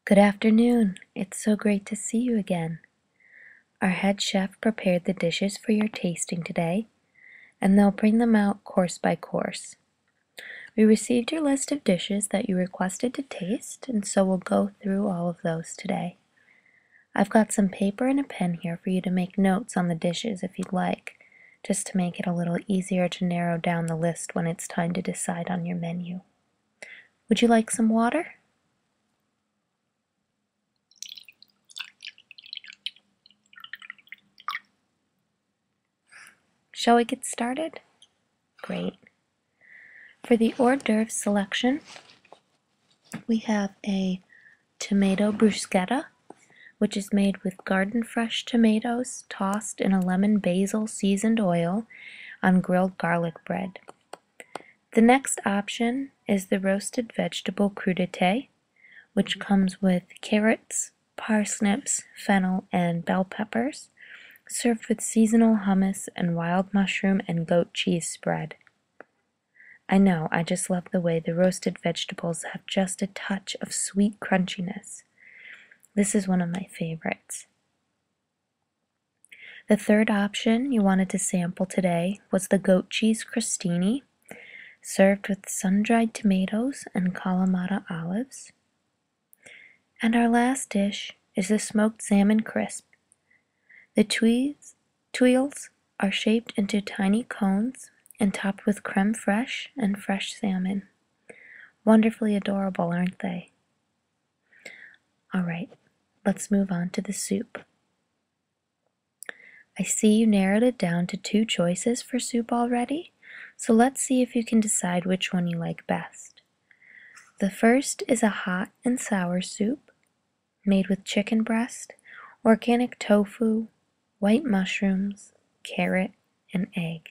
Good afternoon. It's so great to see you again. Our head chef prepared the dishes for your tasting today, and they'll bring them out course by course. We received your list of dishes that you requested to taste, and so we'll go through all of those today. I've got some paper and a pen here for you to make notes on the dishes if you'd like, just to make it a little easier to narrow down the list when it's time to decide on your menu. Would you like some water? Shall we get started? Great. For the hors d'oeuvre selection, we have a tomato bruschetta, which is made with garden fresh tomatoes tossed in a lemon basil seasoned oil on grilled garlic bread. The next option is the roasted vegetable crudité, which comes with carrots, parsnips, fennel, and bell peppers, served with seasonal hummus and wild mushroom and goat cheese spread. I know, I just love the way the roasted vegetables have just a touch of sweet crunchiness. This is one of my favorites. The third option you wanted to sample today was the goat cheese crostini, served with sun-dried tomatoes and Kalamata olives. And our last dish is the smoked salmon crisp. The tuiles are shaped into tiny cones and topped with creme fraiche and fresh salmon. Wonderfully adorable, aren't they? All right, let's move on to the soup. I see you narrowed it down to 2 choices for soup already, so let's see if you can decide which one you like best. The first is a hot and sour soup made with chicken breast, organic tofu, white mushrooms, carrot, and egg.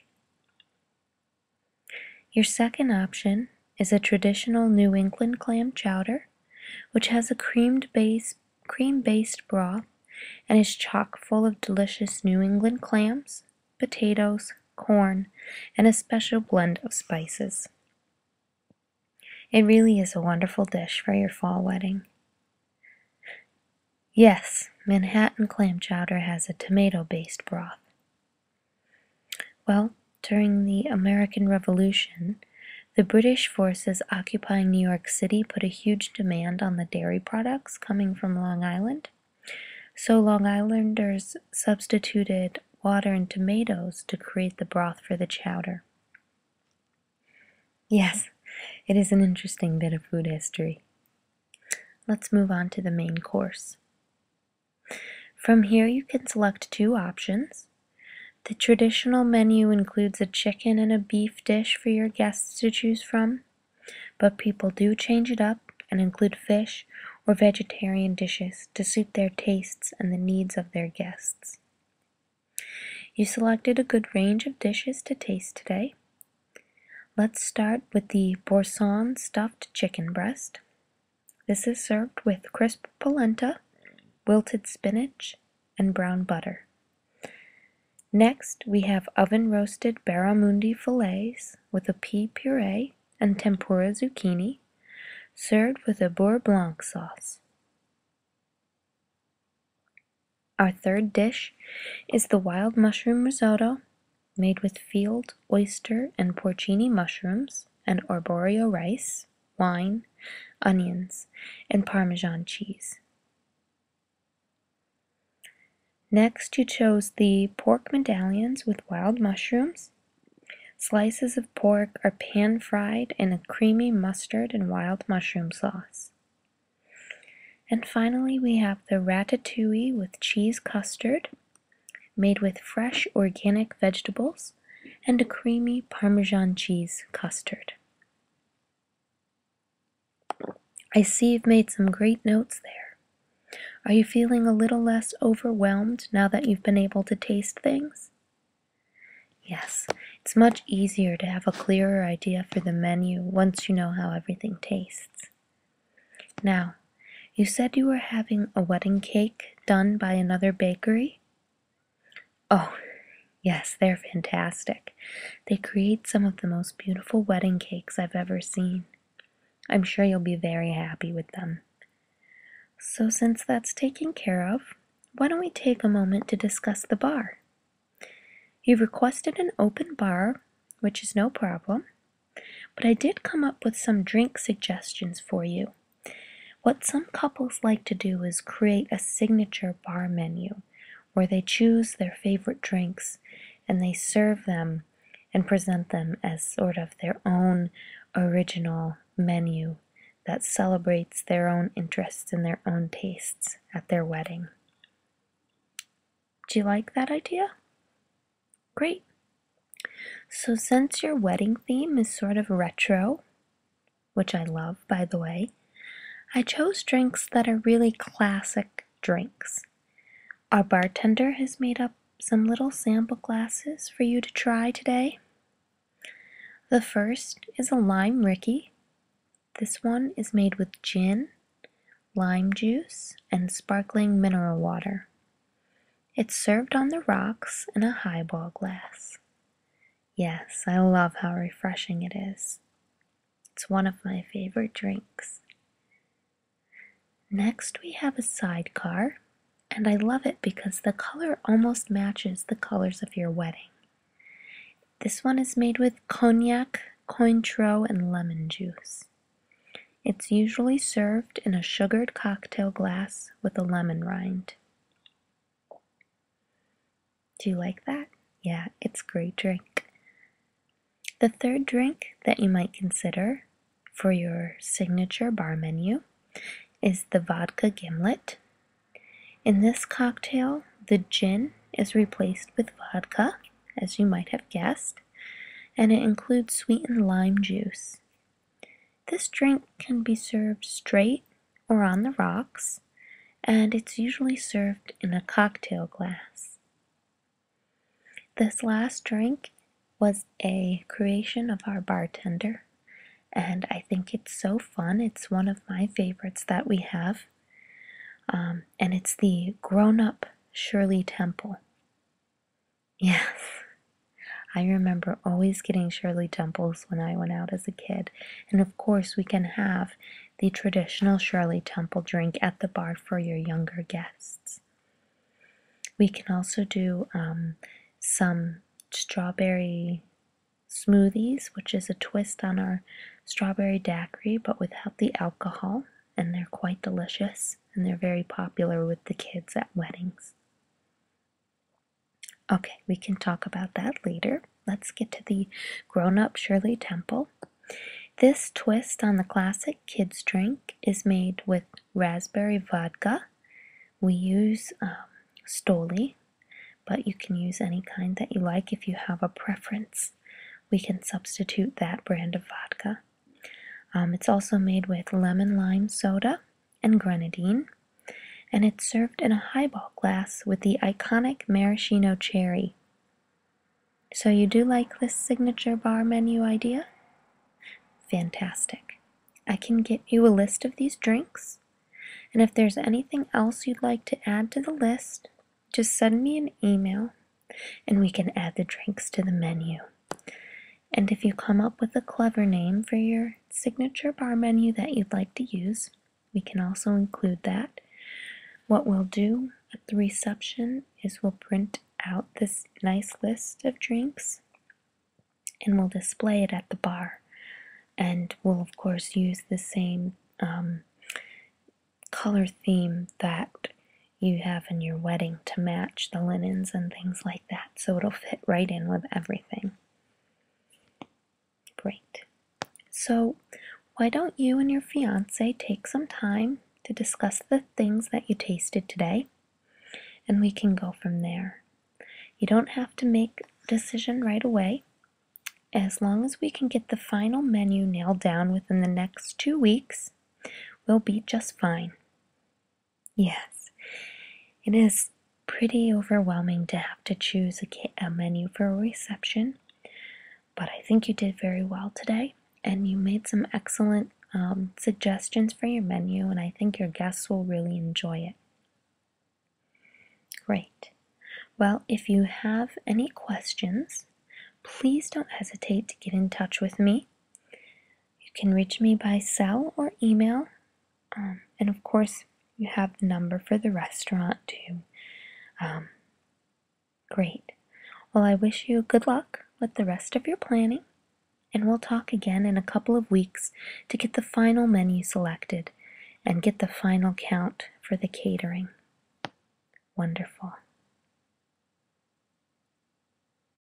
Your second option is a traditional New England clam chowder, which has a cream-based broth and is chock full of delicious New England clams, potatoes, corn, and a special blend of spices. It really is a wonderful dish for your fall wedding. Yes, Manhattan clam chowder has a tomato-based broth. Well, during the American Revolution, the British forces occupying New York City put a huge demand on the dairy products coming from Long Island. So Long Islanders substituted water and tomatoes to create the broth for the chowder. Yes, it is an interesting bit of food history. Let's move on to the main course. From here you can select 2 options. The traditional menu includes a chicken and a beef dish for your guests to choose from, but people do change it up and include fish or vegetarian dishes to suit their tastes and the needs of their guests. You selected a good range of dishes to taste today. Let's start with the Boursin stuffed chicken breast. This is served with crisp polenta, wilted spinach, and brown butter. Next, we have oven-roasted barramundi fillets with a pea puree and tempura zucchini, served with a beurre blanc sauce. Our third dish is the wild mushroom risotto, made with field, oyster, and porcini mushrooms and arborio rice, wine, onions, and Parmesan cheese. Next, you chose the pork medallions with wild mushrooms. Slices of pork are pan-fried in a creamy mustard and wild mushroom sauce. And finally, we have the ratatouille with cheese custard, made with fresh organic vegetables and a creamy Parmesan cheese custard. I see you've made some great notes there. Are you feeling a little less overwhelmed now that you've been able to taste things? Yes, it's much easier to have a clearer idea for the menu once you know how everything tastes. Now, you said you were having a wedding cake done by another bakery? Oh, yes, they're fantastic. They create some of the most beautiful wedding cakes I've ever seen. I'm sure you'll be very happy with them. So since that's taken care of, why don't we take a moment to discuss the bar? You've requested an open bar, which is no problem, but I did come up with some drink suggestions for you. What some couples like to do is create a signature bar menu where they choose their favorite drinks and they serve them and present them as sort of their own original menu that celebrates their own interests and their own tastes at their wedding. Do you like that idea? Great. So since your wedding theme is sort of retro, which I love, by the way, I chose drinks that are really classic drinks. Our bartender has made up some little sample glasses for you to try today. The first is a lime Ricky. This one is made with gin, lime juice, and sparkling mineral water. It's served on the rocks in a highball glass. Yes, I love how refreshing it is. It's one of my favorite drinks. Next we have a sidecar, and I love it because the color almost matches the colors of your wedding. This one is made with cognac, Cointreau, and lemon juice. It's usually served in a sugared cocktail glass with a lemon rind. Do you like that? Yeah, it's a great drink. The third drink that you might consider for your signature bar menu is the vodka gimlet. In this cocktail, the gin is replaced with vodka, as you might have guessed, and it includes sweetened lime juice. This drink can be served straight or on the rocks, and it's usually served in a cocktail glass. This last drink was a creation of our bartender, and I think it's so fun. It's one of my favorites that we have, and it's the grown-up Shirley Temple. Yes, I remember always getting Shirley Temples when I went out as a kid, and of course we can have the traditional Shirley Temple drink at the bar for your younger guests. We can also do some strawberry smoothies, which is a twist on our strawberry daiquiri but without the alcohol, and they're quite delicious and they're very popular with the kids at weddings. Okay, we can talk about that later. Let's get to the grown-up Shirley Temple. This twist on the classic kids drink is made with raspberry vodka. We use Stoli, but you can use any kind that you like if you have a preference. We can substitute that brand of vodka. It's also made with lemon lime soda and grenadine, and it's served in a highball glass with the iconic maraschino cherry. So you do like this signature bar menu idea? Fantastic. I can get you a list of these drinks, and if there's anything else you'd like to add to the list, just send me an email and we can add the drinks to the menu. And if you come up with a clever name for your signature bar menu that you'd like to use, we can also include that. What we'll do at the reception is we'll print out this nice list of drinks and we'll display it at the bar. And we'll of course use the same color theme that you have in your wedding to match the linens and things like that, so it'll fit right in with everything. Great. So why don't you and your fiance take some time to discuss the things that you tasted today, and we can go from there. You don't have to make a decision right away. As long as we can get the final menu nailed down within the next 2 weeks, we'll be just fine. Yes, it is pretty overwhelming to have to choose a menu for a reception, but I think you did very well today, and you made some excellent suggestions for your menu, and I think your guests will really enjoy it. Great. Well, if you have any questions, please don't hesitate to get in touch with me. You can reach me by cell or email, and of course, You have the number for the restaurant too. Great. Well, I wish you good luck with the rest of your planning, and we'll talk again in a couple of weeks to get the final menu selected and get the final count for the catering. Wonderful.